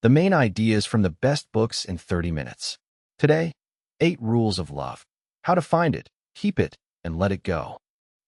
The main ideas from the best books in 30 minutes. Today, 8 Rules of Love. How to find it, keep it, and let it go.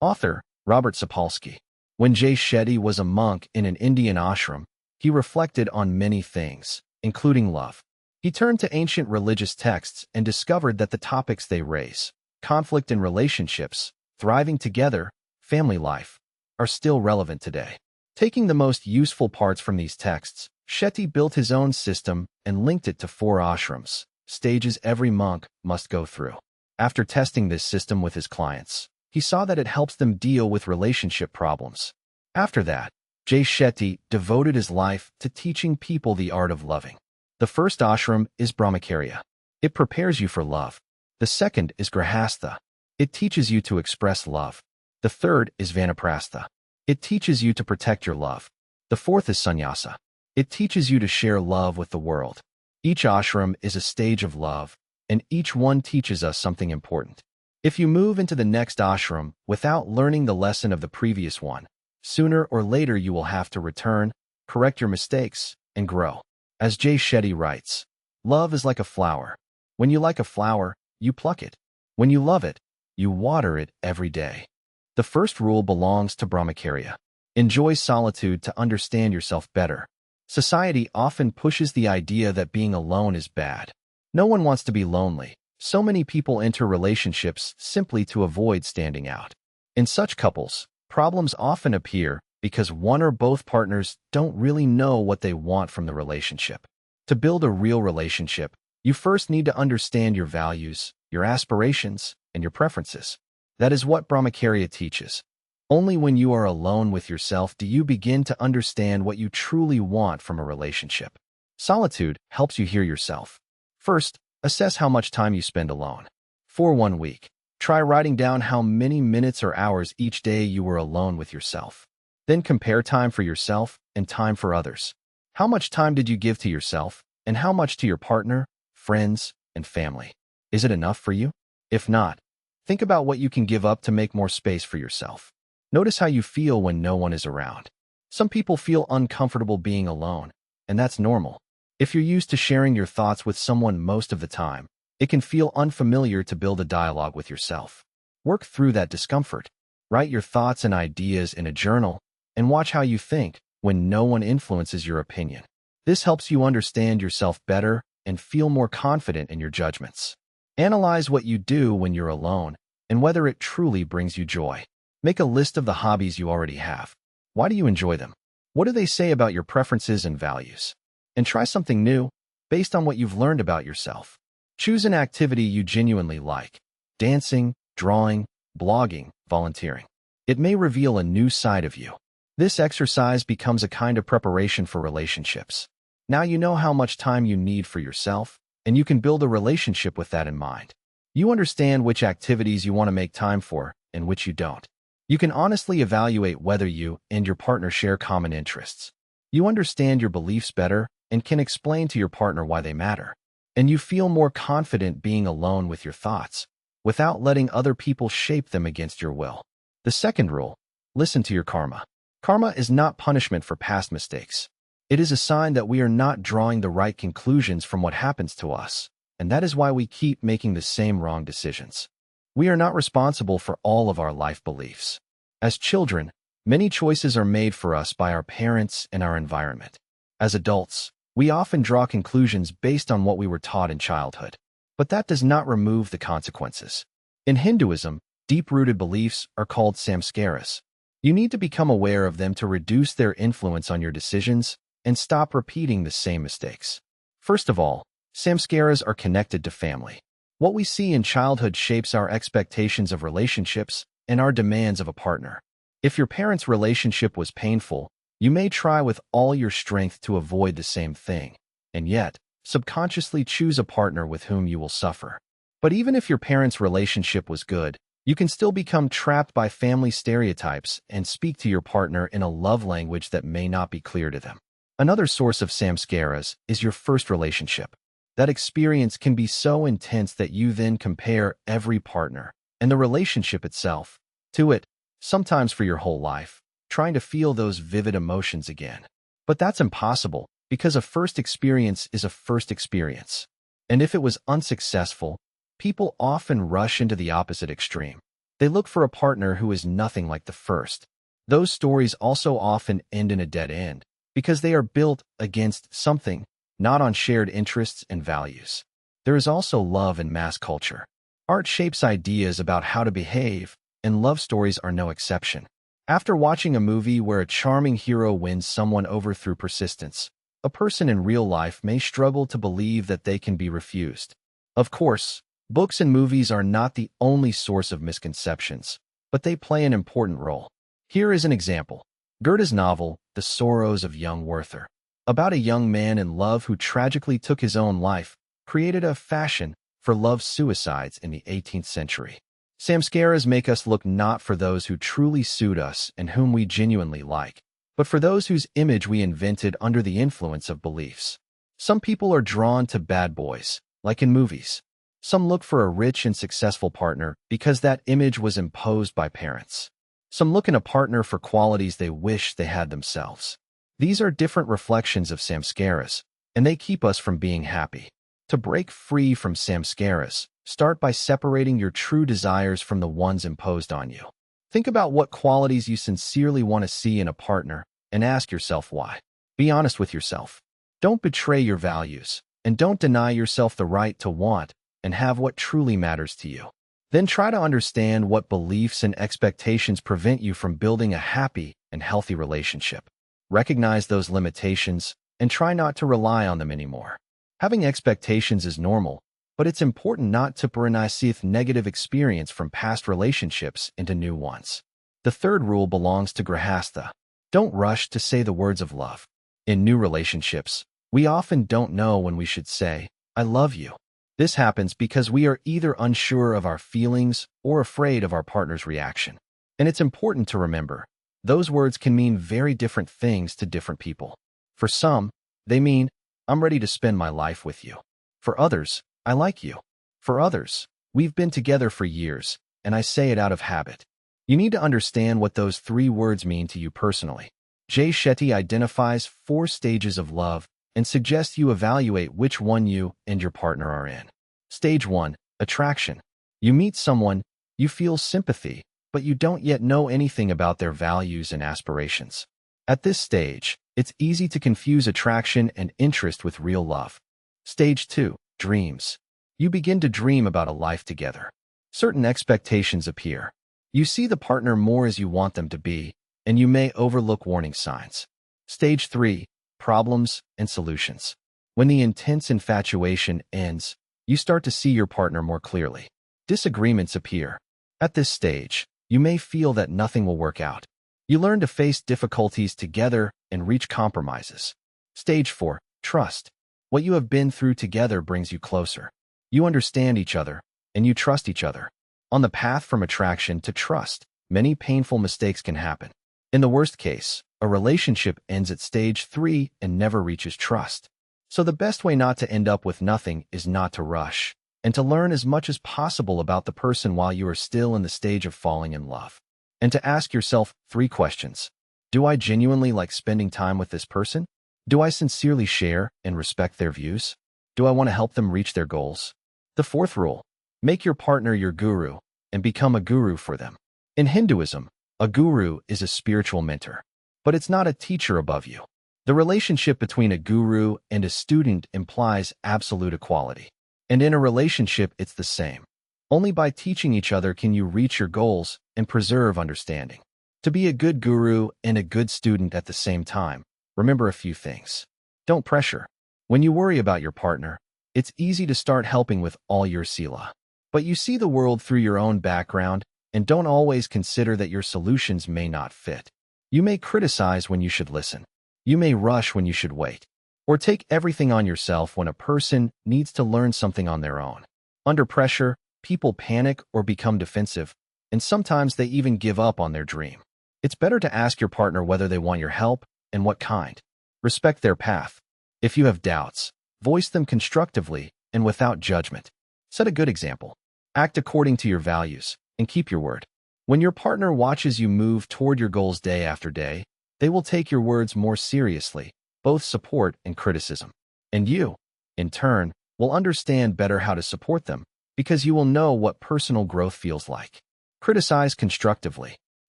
Author, Robert Sapolsky. When Jay Shetty was a monk in an Indian ashram, he reflected on many things, including love. He turned to ancient religious texts and discovered that the topics they raise, conflict in relationships, thriving together, family life, are still relevant today. Taking the most useful parts from these texts, Shetty built his own system and linked it to 4 ashrams, stages every monk must go through. After testing this system with his clients, he saw that it helps them deal with relationship problems. After that, Jay Shetty devoted his life to teaching people the art of loving. The first ashram is brahmacharya. It prepares you for love. The second is grihastha. It teaches you to express love. The third is vanaprastha. It teaches you to protect your love. The fourth is sannyasa. It teaches you to share love with the world. Each ashram is a stage of love, and each one teaches us something important. If you move into the next ashram without learning the lesson of the previous one, sooner or later you will have to return, correct your mistakes, and grow. As Jay Shetty writes, love is like a flower. When you like a flower, you pluck it. When you love it, you water it every day. The first rule belongs to brahmacharya. Enjoy solitude to understand yourself better. Society often pushes the idea that being alone is bad. No one wants to be lonely. So many people enter relationships simply to avoid standing out. In such couples, problems often appear because one or both partners don't really know what they want from the relationship. To build a real relationship, you first need to understand your values, your aspirations, and your preferences. That is what brahmacharya teaches. Only when you are alone with yourself do you begin to understand what you truly want from a relationship. Solitude helps you hear yourself. First, assess how much time you spend alone. For 1 week, try writing down how many minutes or hours each day you were alone with yourself. Then compare time for yourself and time for others. How much time did you give to yourself, and how much to your partner, friends, and family? Is it enough for you? If not, think about what you can give up to make more space for yourself. Notice how you feel when no one is around. Some people feel uncomfortable being alone, and that's normal. If you're used to sharing your thoughts with someone most of the time, it can feel unfamiliar to build a dialogue with yourself. Work through that discomfort. Write your thoughts and ideas in a journal, and watch how you think when no one influences your opinion. This helps you understand yourself better and feel more confident in your judgments. Analyze what you do when you're alone and whether it truly brings you joy. Make a list of the hobbies you already have. Why do you enjoy them? What do they say about your preferences and values? And try something new based on what you've learned about yourself. Choose an activity you genuinely like: dancing, drawing, blogging, volunteering. It may reveal a new side of you. This exercise becomes a kind of preparation for relationships. Now you know how much time you need for yourself, and you can build a relationship with that in mind. You understand which activities you want to make time for and which you don't. You can honestly evaluate whether you and your partner share common interests. You understand your beliefs better and can explain to your partner why they matter. And you feel more confident being alone with your thoughts, without letting other people shape them against your will. The second rule: listen to your karma. Karma is not punishment for past mistakes. It is a sign that we are not drawing the right conclusions from what happens to us, and that is why we keep making the same wrong decisions. We are not responsible for all of our life beliefs. As children, many choices are made for us by our parents and our environment. As adults, we often draw conclusions based on what we were taught in childhood. But that does not remove the consequences. In Hinduism, deep-rooted beliefs are called samskaras. You need to become aware of them to reduce their influence on your decisions and stop repeating the same mistakes. First of all, samskaras are connected to family. What we see in childhood shapes our expectations of relationships and our demands of a partner. If your parents' relationship was painful, you may try with all your strength to avoid the same thing, and yet, subconsciously choose a partner with whom you will suffer. But even if your parents' relationship was good, you can still become trapped by family stereotypes and speak to your partner in a love language that may not be clear to them. Another source of samskaras is your first relationship. That experience can be so intense that you then compare every partner and the relationship itself to it, sometimes for your whole life, trying to feel those vivid emotions again. But that's impossible, because a first experience is a first experience. And if it was unsuccessful, people often rush into the opposite extreme. They look for a partner who is nothing like the first. Those stories also often end in a dead end because they are built against something, not on shared interests and values. There is also love in mass culture. Art shapes ideas about how to behave, and love stories are no exception. After watching a movie where a charming hero wins someone over through persistence, a person in real life may struggle to believe that they can be refused. Of course, books and movies are not the only source of misconceptions, but they play an important role. Here is an example. Goethe's novel, The Sorrows of Young Werther, about a young man in love who tragically took his own life, created a fashion for love suicides in the 18th century. Samskaras make us look not for those who truly suit us and whom we genuinely like, but for those whose image we invented under the influence of beliefs. Some people are drawn to bad boys, like in movies. Some look for a rich and successful partner because that image was imposed by parents. Some look in a partner for qualities they wish they had themselves. These are different reflections of samskaras, and they keep us from being happy. To break free from samskaras, start by separating your true desires from the ones imposed on you. Think about what qualities you sincerely want to see in a partner and ask yourself why. Be honest with yourself. Don't betray your values, and don't deny yourself the right to want and have what truly matters to you. Then try to understand what beliefs and expectations prevent you from building a happy and healthy relationship. Recognize those limitations and try not to rely on them anymore. Having expectations is normal, but it's important not to perniceive negative experience from past relationships into new ones. The third rule belongs to Grihastha. Don't rush to say the words of love. In new relationships, we often don't know when we should say, "I love you." This happens because we are either unsure of our feelings or afraid of our partner's reaction. And it's important to remember, those words can mean very different things to different people. For some, they mean, "I'm ready to spend my life with you." For others, "I like you." For others, "We've been together for years, and I say it out of habit." You need to understand what those three words mean to you personally. Jay Shetty identifies 4 stages of love and suggests you evaluate which one you and your partner are in. Stage 1, attraction. You meet someone, you feel sympathy, but you don't yet know anything about their values and aspirations. At this stage, it's easy to confuse attraction and interest with real love. Stage 2, dreams. You begin to dream about a life together. Certain expectations appear. You see the partner more as you want them to be, and you may overlook warning signs. Stage 3, problems and solutions. When the intense infatuation ends, you start to see your partner more clearly. Disagreements appear. At this stage, you may feel that nothing will work out. You learn to face difficulties together and reach compromises. Stage 4, trust. What you have been through together brings you closer. You understand each other, and you trust each other. On the path from attraction to trust, many painful mistakes can happen. In the worst case, a relationship ends at stage 3 and never reaches trust. So the best way not to end up with nothing is not to rush, and to learn as much as possible about the person while you are still in the stage of falling in love. And to ask yourself 3 questions. Do I genuinely like spending time with this person? Do I sincerely share and respect their views? Do I want to help them reach their goals? The 4th rule, make your partner your guru and become a guru for them. In Hinduism, a guru is a spiritual mentor, but it's not a teacher above you. The relationship between a guru and a student implies absolute equality. And in a relationship, it's the same. Only by teaching each other can you reach your goals and preserve understanding. To be a good guru and a good student at the same time, remember a few things. Don't pressure. When you worry about your partner, it's easy to start helping with all your sila. But you see the world through your own background and don't always consider that your solutions may not fit. You may criticize when you should listen. You may rush when you should wait. Or take everything on yourself when a person needs to learn something on their own. Under pressure, people panic or become defensive, and sometimes they even give up on their dream. It's better to ask your partner whether they want your help and what kind. Respect their path. If you have doubts, voice them constructively and without judgment. Set a good example. Act according to your values and keep your word. When your partner watches you move toward your goals day after day, they will take your words more seriously both support and criticism. And you, in turn, will understand better how to support them because you will know what personal growth feels like. Criticize constructively.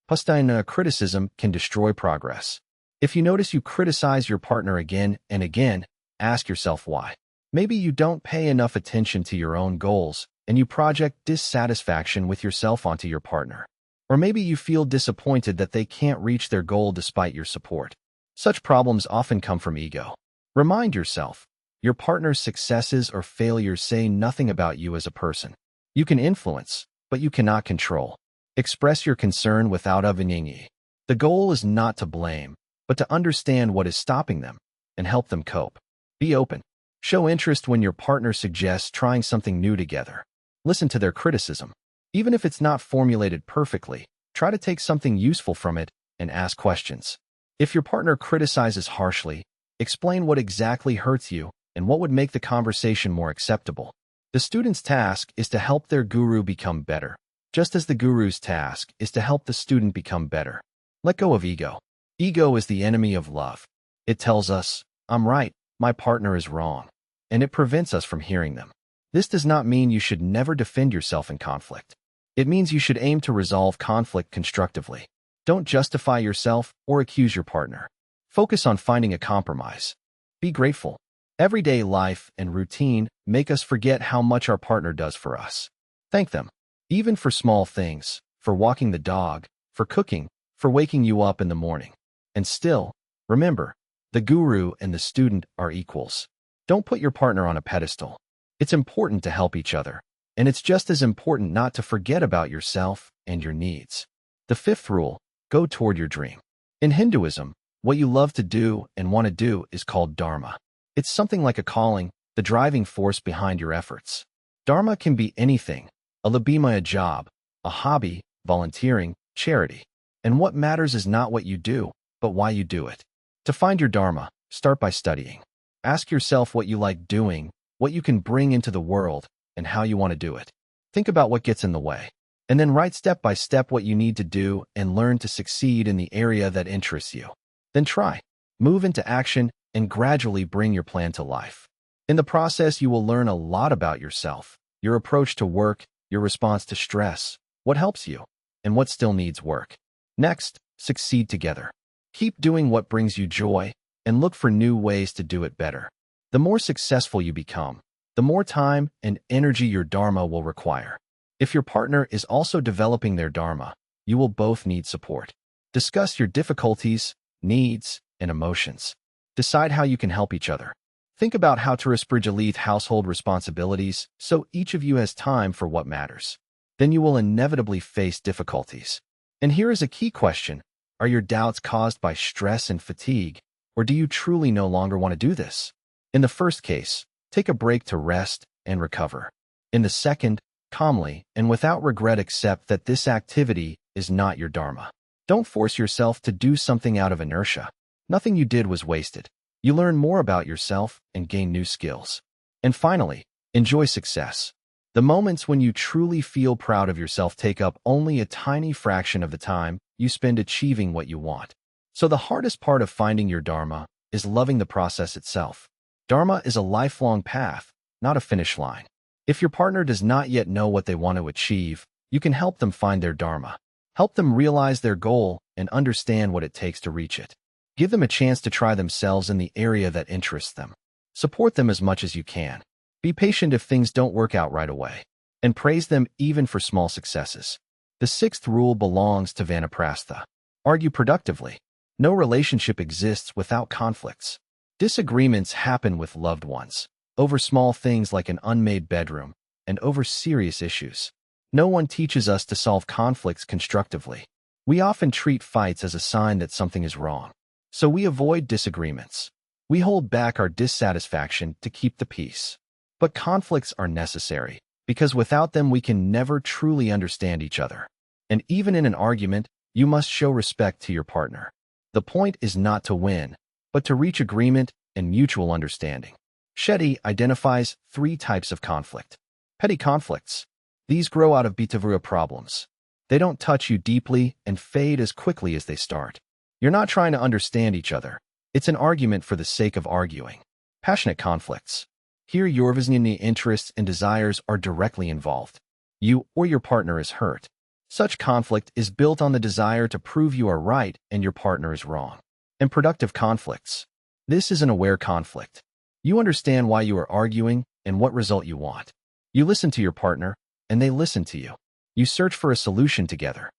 Postine criticism can destroy progress. If you notice you criticize your partner again and again, ask yourself why. Maybe you don't pay enough attention to your own goals and you project dissatisfaction with yourself onto your partner. Or maybe you feel disappointed that they can't reach their goal despite your support. Such problems often come from ego. Remind yourself, your partner's successes or failures say nothing about you as a person. You can influence, but you cannot control. Express your concern without avenging. The goal is not to blame, but to understand what is stopping them and help them cope. Be open. Show interest when your partner suggests trying something new together. Listen to their criticism. Even if it's not formulated perfectly, try to take something useful from it and ask questions. If your partner criticizes harshly, explain what exactly hurts you and what would make the conversation more acceptable. The student's task is to help their guru become better, just as the guru's task is to help the student become better. Let go of ego. Ego is the enemy of love. It tells us, I'm right, my partner is wrong, and it prevents us from hearing them. This does not mean you should never defend yourself in conflict. It means you should aim to resolve conflict constructively. Don't justify yourself or accuse your partner. Focus on finding a compromise. Be grateful. Everyday life and routine make us forget how much our partner does for us. Thank them, even for small things, for walking the dog, for cooking, for waking you up in the morning. And still, remember, the guru and the student are equals. Don't put your partner on a pedestal. It's important to help each other. And it's just as important not to forget about yourself and your needs. The fifth rule, go toward your dream. In Hinduism, what you love to do and want to do is called dharma. It's something like a calling, the driving force behind your efforts. Dharma can be anything, a labima, a job, a hobby, volunteering, charity. And what matters is not what you do, but why you do it. To find your dharma, start by studying. Ask yourself what you like doing, what you can bring into the world, and how you want to do it. Think about what gets in the way, and then write step by step what you need to do and learn to succeed in the area that interests you. Then try, move into action, and gradually bring your plan to life. In the process, you will learn a lot about yourself, your approach to work, your response to stress, what helps you, and what still needs work. Next, succeed together. Keep doing what brings you joy, and look for new ways to do it better. The more successful you become, the more time and energy your dharma will require. If your partner is also developing their dharma, you will both need support. Discuss your difficulties, needs, and emotions. Decide how you can help each other. Think about how to responsibly household responsibilities so each of you has time for what matters. Then you will inevitably face difficulties. And here is a key question. Are your doubts caused by stress and fatigue, or do you truly no longer want to do this? In the first case, take a break to rest and recover. In the second, calmly and without regret accept that this activity is not your dharma. Don't force yourself to do something out of inertia. Nothing you did was wasted. You learn more about yourself and gain new skills. And finally, enjoy success. The moments when you truly feel proud of yourself take up only a tiny fraction of the time you spend achieving what you want. So the hardest part of finding your dharma is loving the process itself. Dharma is a lifelong path, not a finish line. If your partner does not yet know what they want to achieve, you can help them find their dharma. Help them realize their goal and understand what it takes to reach it. Give them a chance to try themselves in the area that interests them. Support them as much as you can. Be patient if things don't work out right away. And praise them even for small successes. The sixth rule belongs to Vanaprastha. Argue productively. No relationship exists without conflicts. Disagreements happen with loved ones, over small things like an unmade bedroom, and over serious issues. No one teaches us to solve conflicts constructively. We often treat fights as a sign that something is wrong. So we avoid disagreements. We hold back our dissatisfaction to keep the peace. But conflicts are necessary, because without them we can never truly understand each other. And even in an argument, you must show respect to your partner. The point is not to win, but to reach agreement and mutual understanding. Shetty identifies 3 types of conflict. Petty conflicts. These grow out of bitavura problems. They don't touch you deeply and fade as quickly as they start. You're not trying to understand each other. It's an argument for the sake of arguing. Passionate conflicts. Here your vision, interests, and desires are directly involved. You or your partner is hurt. Such conflict is built on the desire to prove you are right and your partner is wrong. And productive conflicts. This is an aware conflict. You understand why you are arguing and what result you want. You listen to your partner, and they listen to you. You search for a solution together.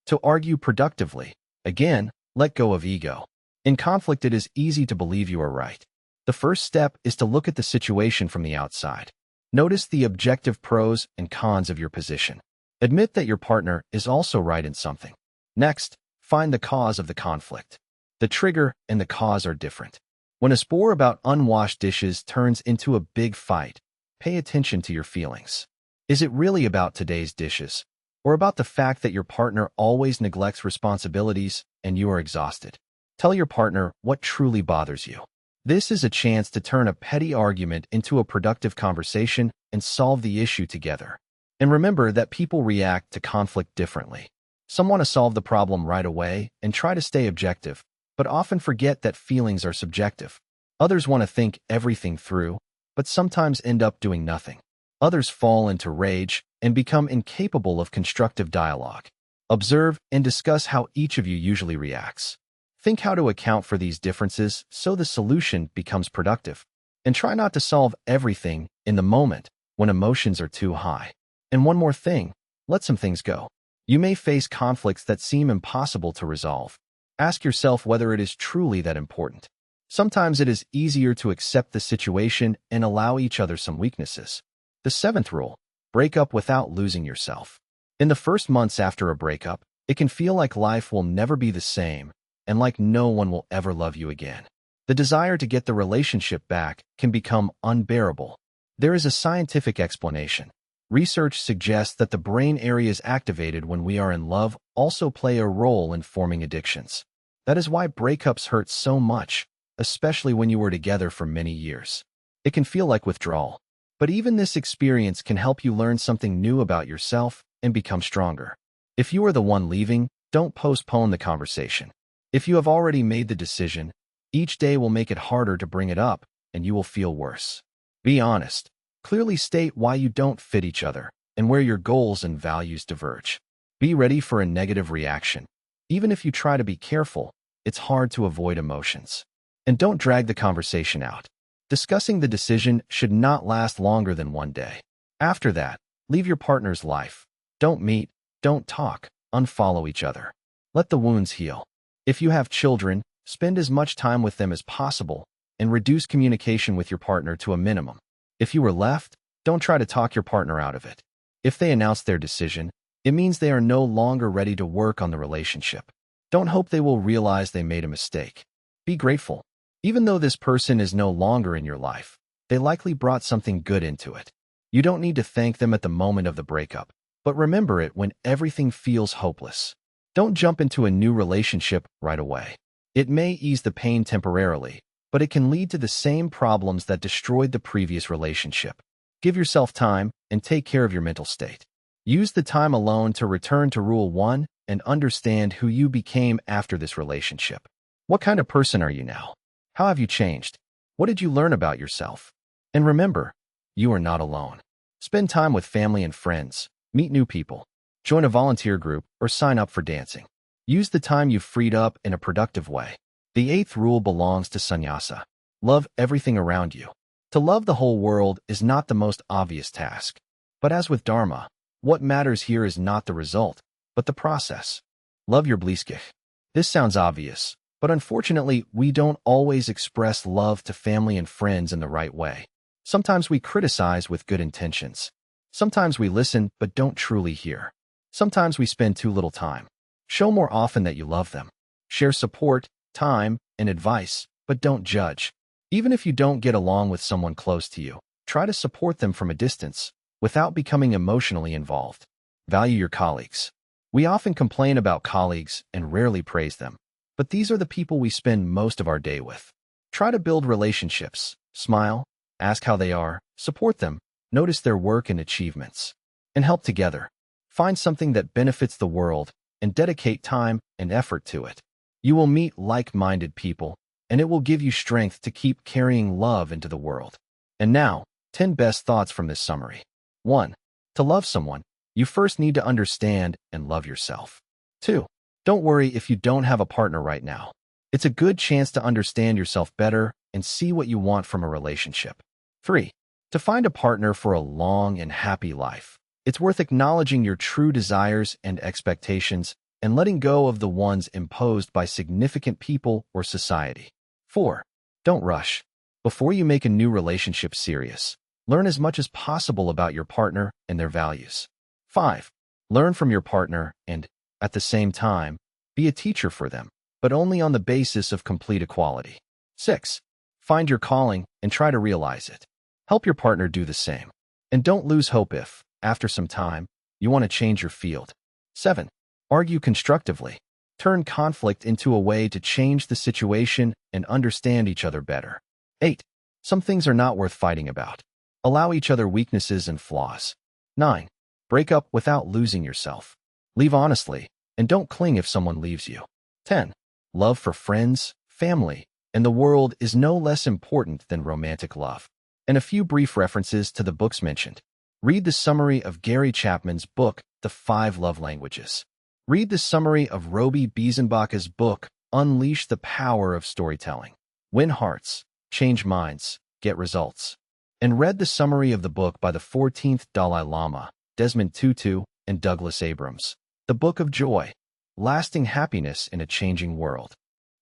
To argue productively, again, let go of ego. In conflict, it is easy to believe you are right. The first step is to look at the situation from the outside. Notice the objective pros and cons of your position. Admit that your partner is also right in something. Next, find the cause of the conflict. The trigger and the cause are different. When a spore about unwashed dishes turns into a big fight, pay attention to your feelings. Is it really about today's dishes, or about the fact that your partner always neglects responsibilities and you are exhausted? Tell your partner what truly bothers you. This is a chance to turn a petty argument into a productive conversation and solve the issue together. And remember that people react to conflict differently. Some want to solve the problem right away and try to stay objective, but often forget that feelings are subjective. Others want to think everything through, but sometimes end up doing nothing. Others fall into rage and become incapable of constructive dialogue. Observe and discuss how each of you usually reacts. Think how to account for these differences so the solution becomes productive. And try not to solve everything in the moment when emotions are too high. And one more thing, let some things go. You may face conflicts that seem impossible to resolve. Ask yourself whether it is truly that important. Sometimes it is easier to accept the situation and allow each other some weaknesses. The seventh rule, break up without losing yourself. In the first months after a breakup, it can feel like life will never be the same and like no one will ever love you again. The desire to get the relationship back can become unbearable. There is a scientific explanation. Research suggests that the brain areas activated when we are in love also play a role in forming addictions. That is why breakups hurt so much, especially when you were together for many years. It can feel like withdrawal. But even this experience can help you learn something new about yourself and become stronger. If you are the one leaving, don't postpone the conversation. If you have already made the decision, each day will make it harder to bring it up, and you will feel worse. Be honest. Clearly state why you don't fit each other and where your goals and values diverge. Be ready for a negative reaction. Even if you try to be careful, it's hard to avoid emotions. And don't drag the conversation out. Discussing the decision should not last longer than one day. After that, leave your partner's life. Don't meet, don't talk, unfollow each other. Let the wounds heal. If you have children, spend as much time with them as possible and reduce communication with your partner to a minimum. If you were left, don't try to talk your partner out of it. If they announce their decision, it means they are no longer ready to work on the relationship. Don't hope they will realize they made a mistake. Be grateful. Even though this person is no longer in your life, they likely brought something good into it. You don't need to thank them at the moment of the breakup, but remember it when everything feels hopeless. Don't jump into a new relationship right away. It may ease the pain temporarily, but it can lead to the same problems that destroyed the previous relationship. Give yourself time and take care of your mental state. Use the time alone to return to Rule 1 and understand who you became after this relationship. What kind of person are you now? How have you changed? What did you learn about yourself? And remember, you are not alone. Spend time with family and friends, meet new people, join a volunteer group, or sign up for dancing. Use the time you've freed up in a productive way. The eighth rule belongs to sannyasa. Love everything around you. To love the whole world is not the most obvious task. But as with Dharma, what matters here is not the result, but the process. Love your bliskich. This sounds obvious, but unfortunately, we don't always express love to family and friends in the right way. Sometimes we criticize with good intentions. Sometimes we listen but don't truly hear. Sometimes we spend too little time. Show more often that you love them. Share support, time, and advice, but don't judge. Even if you don't get along with someone close to you, try to support them from a distance without becoming emotionally involved. Value your colleagues. We often complain about colleagues and rarely praise them, but these are the people we spend most of our day with. Try to build relationships, smile, ask how they are, support them, notice their work and achievements, and help together. Find something that benefits the world and dedicate time and effort to it. You will meet like-minded people, and it will give you strength to keep carrying love into the world. And now, 10 best thoughts from this summary. 1. To love someone, you first need to understand and love yourself. 2. Don't worry if you don't have a partner right now. It's a good chance to understand yourself better and see what you want from a relationship. 3. To find a partner for a long and happy life, it's worth acknowledging your true desires and expectations and letting go of the ones imposed by significant people or society. 4. Don't rush. Before you make a new relationship serious, learn as much as possible about your partner and their values. 5. Learn from your partner and, at the same time, be a teacher for them, but only on the basis of complete equality. 6. Find your calling and try to realize it. Help your partner do the same. And don't lose hope if, after some time, you want to change your field. 7. Argue constructively. Turn conflict into a way to change the situation and understand each other better. 8. Some things are not worth fighting about. Allow each other weaknesses and flaws. 9. Break up without losing yourself. Leave honestly, and don't cling if someone leaves you. 10. Love for friends, family, and the world is no less important than romantic love. And a few brief references to the books mentioned. Read the summary of Gary Chapman's book, The 5 Love Languages. Read the summary of Roby Biesenbacher's book, Unleash the Power of Storytelling. Win hearts, change minds, get results. And read the summary of the book by the 14th Dalai Lama, Desmond Tutu, and Douglas Abrams, The Book of Joy, Lasting Happiness in a Changing World.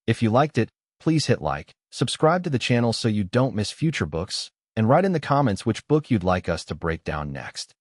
If you liked it, please hit like, subscribe to the channel so you don't miss future books, and write in the comments which book you'd like us to break down next.